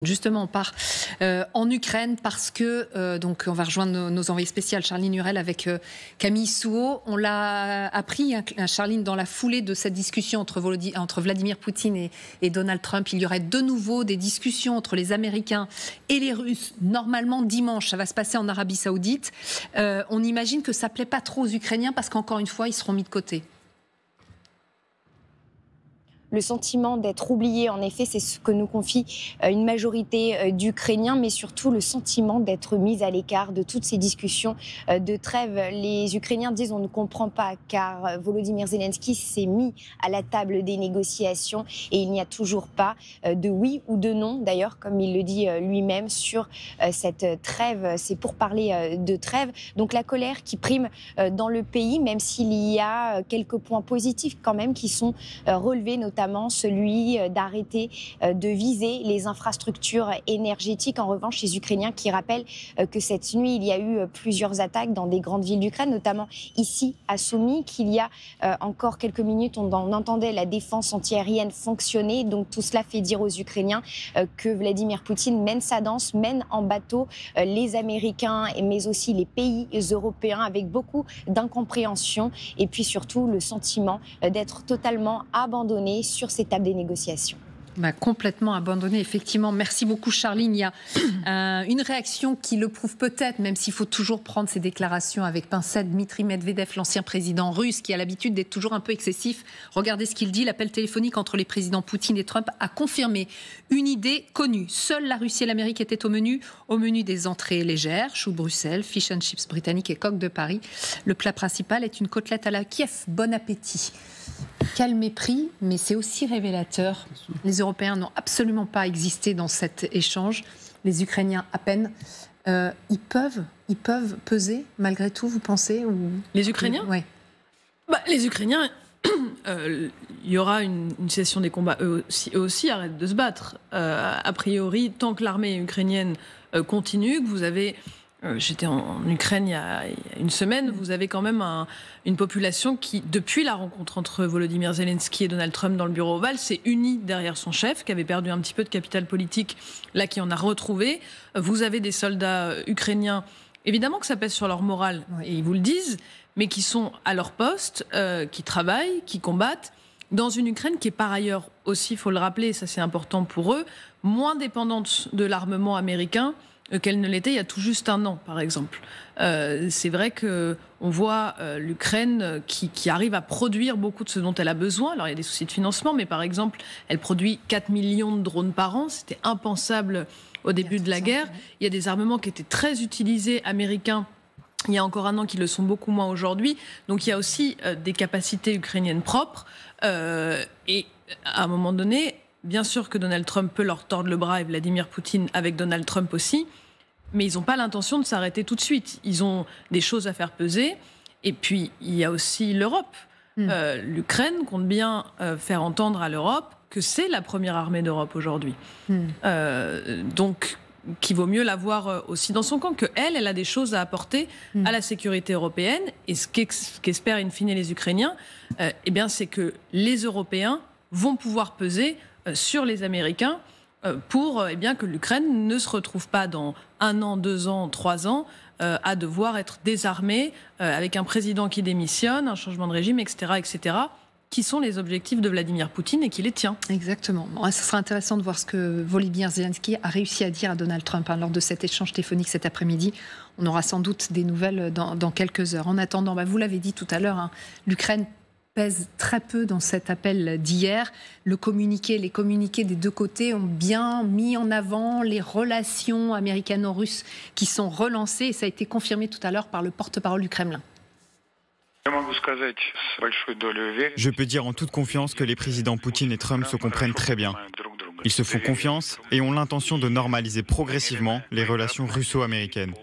Justement, on part en Ukraine parce que donc on va rejoindre nos envoyés spéciaux, Charline Hurel avec Camille Souhaut. On l'a appris, Charline, dans la foulée de cette discussion entre Vladimir Poutine et Donald Trump. Il y aurait de nouveau des discussions entre les Américains et les Russes. Normalement, dimanche, ça va se passer en Arabie Saoudite. On imagine que ça ne plaît pas trop aux Ukrainiens parce qu'encore une fois, ils seront mis de côté. Le sentiment d'être oublié, en effet, c'est ce que nous confie une majorité d'Ukrainiens, mais surtout le sentiment d'être mis à l'écart de toutes ces discussions de trêve. Les Ukrainiens disent on ne comprend pas car Volodymyr Zelensky s'est mis à la table des négociations et il n'y a toujours pas de oui ou de non, d'ailleurs, comme il le dit lui-même, sur cette trêve. C'est pour parler de trêve. Donc la colère qui prime dans le pays, même s'il y a quelques points positifs quand même qui sont relevés, notamment celui d'arrêter de viser les infrastructures énergétiques. En revanche, les Ukrainiens qui rappellent que cette nuit, il y a eu plusieurs attaques dans des grandes villes d'Ukraine, notamment ici à Soumy, qu'il y a encore quelques minutes, on entendait la défense antiaérienne fonctionner. Donc tout cela fait dire aux Ukrainiens que Vladimir Poutine mène sa danse, mène en bateau les Américains, mais aussi les pays européens, avec beaucoup d'incompréhension et puis surtout le sentiment d'être totalement abandonné sur ces tables des négociations. Complètement abandonné, effectivement. Merci beaucoup, Charline. Il y a une réaction qui le prouve peut-être, même s'il faut toujours prendre ces déclarations avec pincette. Dmitri Medvedev, l'ancien président russe, qui a l'habitude d'être toujours un peu excessif. Regardez ce qu'il dit. L'appel téléphonique entre les présidents Poutine et Trump a confirmé une idée connue. Seule la Russie et l'Amérique étaient au menu des entrées légères, choux de Bruxelles, fish and chips britanniques et coq de Paris. Le plat principal est une côtelette à la Kiev. Bon appétit. Quel mépris, mais c'est aussi révélateur. Les Européens n'ont absolument pas existé dans cet échange. Les Ukrainiens, à peine. Ils peuvent peser, malgré tout, vous pensez ou... Les Ukrainiens ? Oui. Les Ukrainiens, il y aura une cessation des combats. Eux aussi arrêtent de se battre. A priori, tant que l'armée ukrainienne continue, que vous avez... J'étais en Ukraine il y a une semaine. Vous avez quand même une population qui, depuis la rencontre entre Volodymyr Zelensky et Donald Trump dans le bureau ovale, s'est unie derrière son chef, qui avait perdu un petit peu de capital politique, là qui en a retrouvé. Vous avez des soldats ukrainiens, évidemment que ça pèse sur leur morale, et ils vous le disent, mais qui sont à leur poste, qui travaillent, qui combattent, dans une Ukraine qui est par ailleurs aussi, il faut le rappeler, ça c'est important pour eux, moins dépendante de l'armement américain qu'elle ne l'était il y a tout juste un an, par exemple. C'est vrai qu'on voit l'Ukraine qui arrive à produire beaucoup de ce dont elle a besoin. Alors, il y a des soucis de financement, mais par exemple, elle produit 4 millions de drones par an. C'était impensable au début de la guerre. Il y a des armements qui étaient très utilisés, américains, il y a encore un an, qui le sont beaucoup moins aujourd'hui. Donc, il y a aussi des capacités ukrainiennes propres. Et à un moment donné... Bien sûr que Donald Trump peut leur tordre le bras et Vladimir Poutine avec Donald Trump aussi, mais ils n'ont pas l'intention de s'arrêter tout de suite. Ils ont des choses à faire peser. Et puis, il y a aussi l'Europe. L'Ukraine compte bien faire entendre à l'Europe que c'est la première armée d'Europe aujourd'hui. Donc, qu'il vaut mieux l'avoir aussi dans son camp, qu'elle a des choses à apporter à la sécurité européenne. Et ce qu'espèrent in fine les Ukrainiens, c'est que les Européens vont pouvoir peser sur les Américains pour que l'Ukraine ne se retrouve pas dans 1 an, 2 ans, 3 ans à devoir être désarmée avec un président qui démissionne, un changement de régime, etc., qui sont les objectifs de Vladimir Poutine et qui les tient. Exactement. Ce sera intéressant de voir ce que Volodymyr Zelensky a réussi à dire à Donald Trump lors de cet échange téléphonique cet après-midi. On aura sans doute des nouvelles dans quelques heures. En attendant, vous l'avez dit tout à l'heure, l'Ukraine pèse très peu dans cet appel d'hier. Les communiqués des deux côtés ont bien mis en avant les relations américano-russes qui sont relancées, et ça a été confirmé tout à l'heure par le porte-parole du Kremlin. Je peux dire en toute confiance que les présidents Poutine et Trump se comprennent très bien. Ils se font confiance et ont l'intention de normaliser progressivement les relations russo-américaines.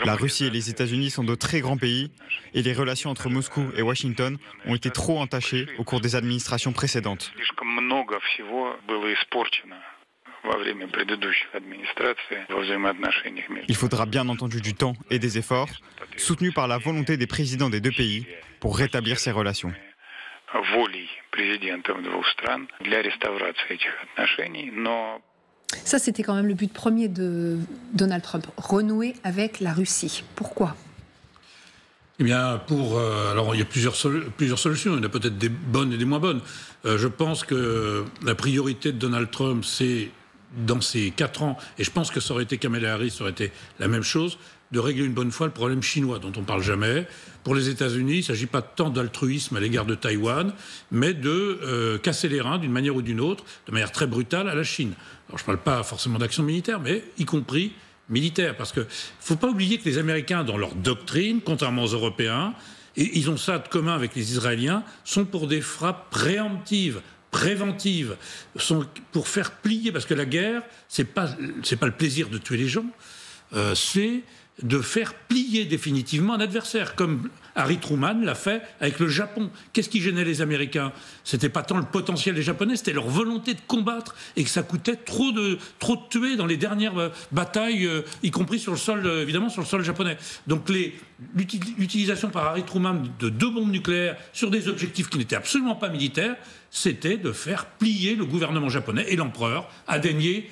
La Russie et les États-Unis sont de très grands pays et les relations entre Moscou et Washington ont été trop entachées au cours des administrations précédentes. Il faudra bien entendu du temps et des efforts, soutenus par la volonté des présidents des deux pays, pour rétablir ces relations. Ça, c'était quand même le but premier de Donald Trump, renouer avec la Russie. Pourquoi ? Eh bien, alors il y a plusieurs solutions. Il y en a peut-être des bonnes et des moins bonnes. Je pense que la priorité de Donald Trump, c'est dans ces 4 ans, et je pense que ça aurait été Kamala Harris, ça aurait été la même chose, de régler une bonne fois le problème chinois dont on ne parle jamais. Pour les États-Unis, il ne s'agit pas tant d'altruisme à l'égard de Taïwan, mais de casser les reins d'une manière ou d'une autre, de manière très brutale, à la Chine. Alors je ne parle pas forcément d'action militaire, mais y compris militaire. Parce qu'il ne faut pas oublier que les Américains, dans leur doctrine, contrairement aux Européens, et ils ont ça de commun avec les Israéliens, sont pour des frappes préemptives, préventives, sont pour faire plier, parce que la guerre, c'est pas le plaisir de tuer les gens, c'est de faire plier définitivement un adversaire, comme Harry Truman l'a fait avec le Japon. Qu'est-ce qui gênait les Américains ? C'était pas tant le potentiel des Japonais, c'était leur volonté de combattre et que ça coûtait trop de tuer dans les dernières batailles, y compris sur le sol, évidemment sur le sol japonais. Donc l'utilisation par Harry Truman de 2 bombes nucléaires sur des objectifs qui n'étaient absolument pas militaires, c'était de faire plier le gouvernement japonais, et l'empereur a daigné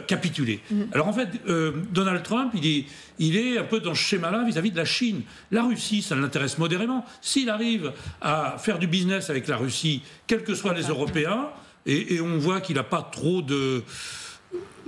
capituler. Alors en fait, Donald Trump, il est un peu dans ce schéma-là vis-à-vis de la Chine. La Russie, ça l'intéresse modérément. S'il arrive à faire du business avec la Russie, quels que soient les Européens, et on voit qu'il n'a pas trop de...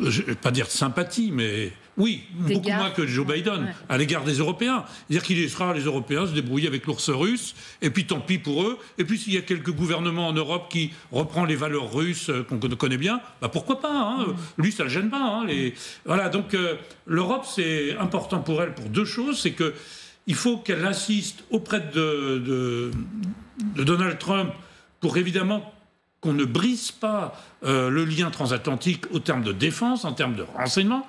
je ne vais pas dire de sympathie, mais oui, beaucoup moins que Joe Biden à l'égard des Européens. C'est-à-dire qu'il laissera les Européens se débrouiller avec l'ours russe, et puis tant pis pour eux. Et puis s'il y a quelques gouvernements en Europe qui reprend les valeurs russes qu'on connaît bien, bah pourquoi pas, hein. Lui, ça ne le gêne pas. Hein, Voilà, donc l'Europe, c'est important pour elle pour 2 choses. C'est qu'il faut qu'elle insiste auprès de Donald Trump pour évidemment qu'on ne brise pas le lien transatlantique au terme de défense, en termes de renseignement,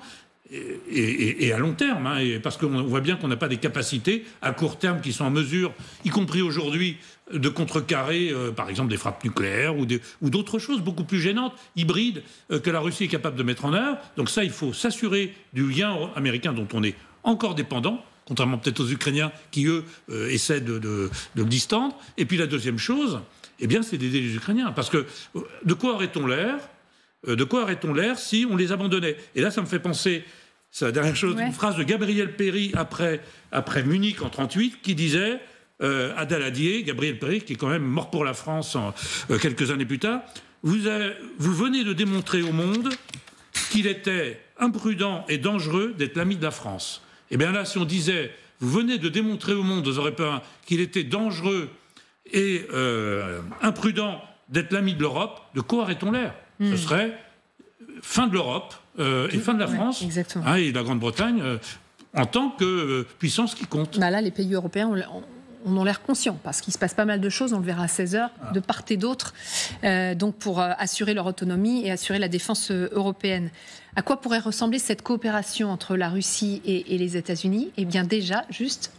et à long terme, hein, parce qu'on voit bien qu'on n'a pas des capacités à court terme qui sont en mesure, y compris aujourd'hui, de contrecarrer, par exemple, des frappes nucléaires ou d'autres choses beaucoup plus gênantes, hybrides, que la Russie est capable de mettre en œuvre. Donc ça, il faut s'assurer du lien américain dont on est encore dépendant, contrairement peut-être aux Ukrainiens qui, eux, essaient de le distendre. Et puis la deuxième chose, eh bien, c'est d'aider les Ukrainiens. Parce que de quoi aurait-on l'air si on les abandonnait ? Et là, ça me fait penser, c'est la dernière chose, une phrase de Gabriel Péry après Munich en 1938, qui disait à Daladier, Gabriel Péry, qui est quand même mort pour la France quelques années plus tard, vous venez de démontrer au monde qu'il était imprudent et dangereux d'être l'ami de la France. Et bien là, si on disait, vous venez de démontrer au monde, aux Européens, qu'il était dangereux et imprudent d'être l'ami de l'Europe, de quoi aurait-on l'air ? Ce serait fin de l'Europe et fin de la France, hein, et la Grande-Bretagne en tant que puissance qui compte. Bah là, les pays européens on a l'air conscients, parce qu'il se passe pas mal de choses, on le verra à 16h, de part et d'autre, donc pour assurer leur autonomie et assurer la défense européenne. À quoi pourrait ressembler cette coopération entre la Russie et les États-Unis ? Eh bien déjà,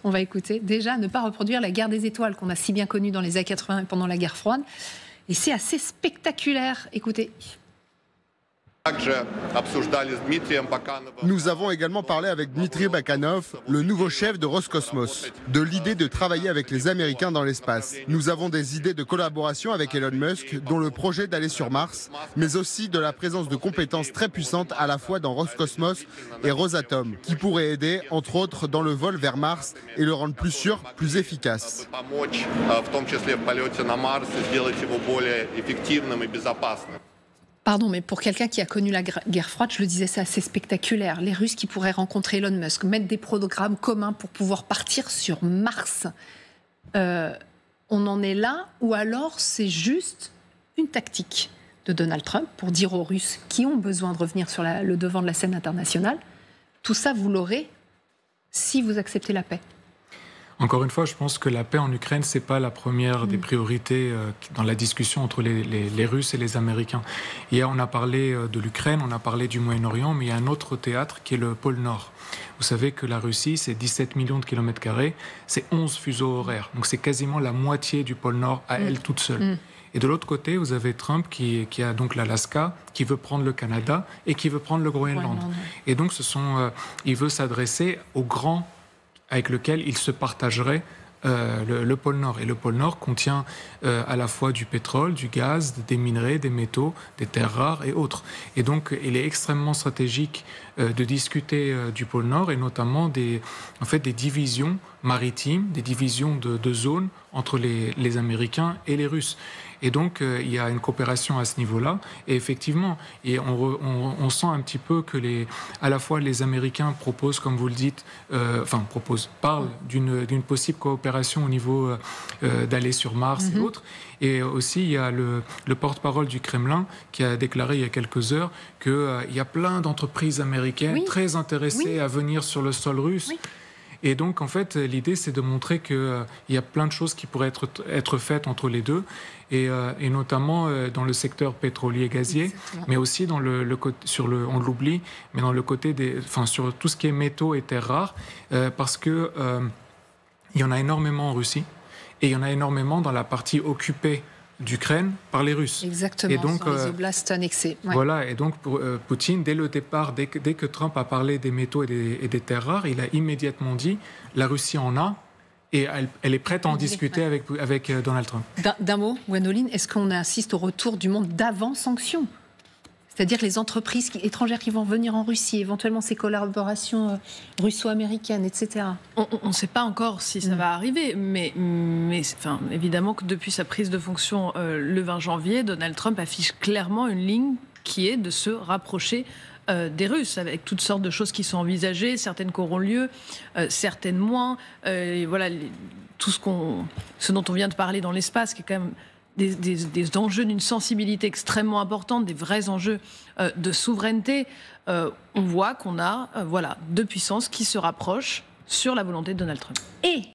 on va écouter, déjà ne pas reproduire la guerre des étoiles qu'on a si bien connue dans les années 80 et pendant la guerre froide. Et c'est assez spectaculaire. Écoutez. Nous avons également parlé avec Dmitry Bakhanov, le nouveau chef de Roscosmos, de l'idée de travailler avec les Américains dans l'espace. Nous avons des idées de collaboration avec Elon Musk, dont le projet d'aller sur Mars, mais aussi de la présence de compétences très puissantes à la fois dans Roscosmos et Rosatom, qui pourraient aider, entre autres, dans le vol vers Mars et le rendre plus sûr, plus efficace. Pardon, mais pour quelqu'un qui a connu la guerre froide, je le disais, c'est assez spectaculaire. Les Russes qui pourraient rencontrer Elon Musk, mettre des programmes communs pour pouvoir partir sur Mars. On en est là, ou alors c'est juste une tactique de Donald Trump pour dire aux Russes qui ont besoin de revenir sur le devant de la scène internationale, tout ça, vous l'aurez si vous acceptez la paix. Encore une fois, je pense que la paix en Ukraine, ce n'est pas la première des priorités dans la discussion entre les Russes et les Américains. Hier, on a parlé de l'Ukraine, on a parlé du Moyen-Orient, mais il y a un autre théâtre qui est le pôle Nord. Vous savez que la Russie, c'est 17 millions de kilomètres carrés, c'est 11 fuseaux horaires. Donc c'est quasiment la moitié du pôle Nord à elle toute seule. Et de l'autre côté, vous avez Trump qui a donc l'Alaska, qui veut prendre le Canada et qui veut prendre le Groenland. Et donc il veut s'adresser aux grands avec lequel il se partagerait le pôle Nord. Et le pôle Nord contient à la fois du pétrole, du gaz, des minerais, des métaux, des terres rares et autres. Et donc, il est extrêmement stratégique de discuter du pôle Nord et notamment des divisions maritimes, des divisions de zones entre les Américains et les Russes. Et donc, il y a une coopération à ce niveau-là. Et effectivement, on sent un petit peu que à la fois les Américains proposent, comme vous le dites, parlent d'une possible coopération au niveau d'aller sur Mars et autres. Et aussi, il y a le porte-parole du Kremlin qui a déclaré il y a quelques heures qu'il y a plein d'entreprises américaines très intéressées à venir sur le sol russe. Oui. Et donc, en fait, l'idée, c'est de montrer qu'il y a plein de choses qui pourraient être faites entre les deux, et notamment dans le secteur pétrolier gazier, exactement. Mais aussi dans on l'oublie, mais dans le côté sur tout ce qui est métaux et terres rares, parce que il y en a énormément en Russie, et il y en a énormément dans la partie occupée d'Ukraine par les Russes. Exactement, et donc, les oblasts annexés. Ouais. Voilà, et donc pour Poutine, dès le départ, dès que Trump a parlé des métaux et des terres rares, il a immédiatement dit « la Russie en a ». Et elle est prête à en discuter avec Donald Trump. D'un mot, Gwendoline, est-ce qu'on assiste au retour du monde d'avant-sanctions ? C'est-à-dire les entreprises étrangères qui vont venir en Russie, éventuellement ces collaborations russo-américaines, etc. On ne sait pas encore si ça va arriver, mais évidemment que depuis sa prise de fonction le 20 janvier, Donald Trump affiche clairement une ligne qui est de se rapprocher des Russes, avec toutes sortes de choses qui sont envisagées, certaines qui auront lieu, certaines moins. Voilà, ce dont on vient de parler dans l'espace, qui est quand même des enjeux d'une sensibilité extrêmement importante, des vrais enjeux de souveraineté. On voit qu'on a deux puissances qui se rapprochent sur la volonté de Donald Trump. Et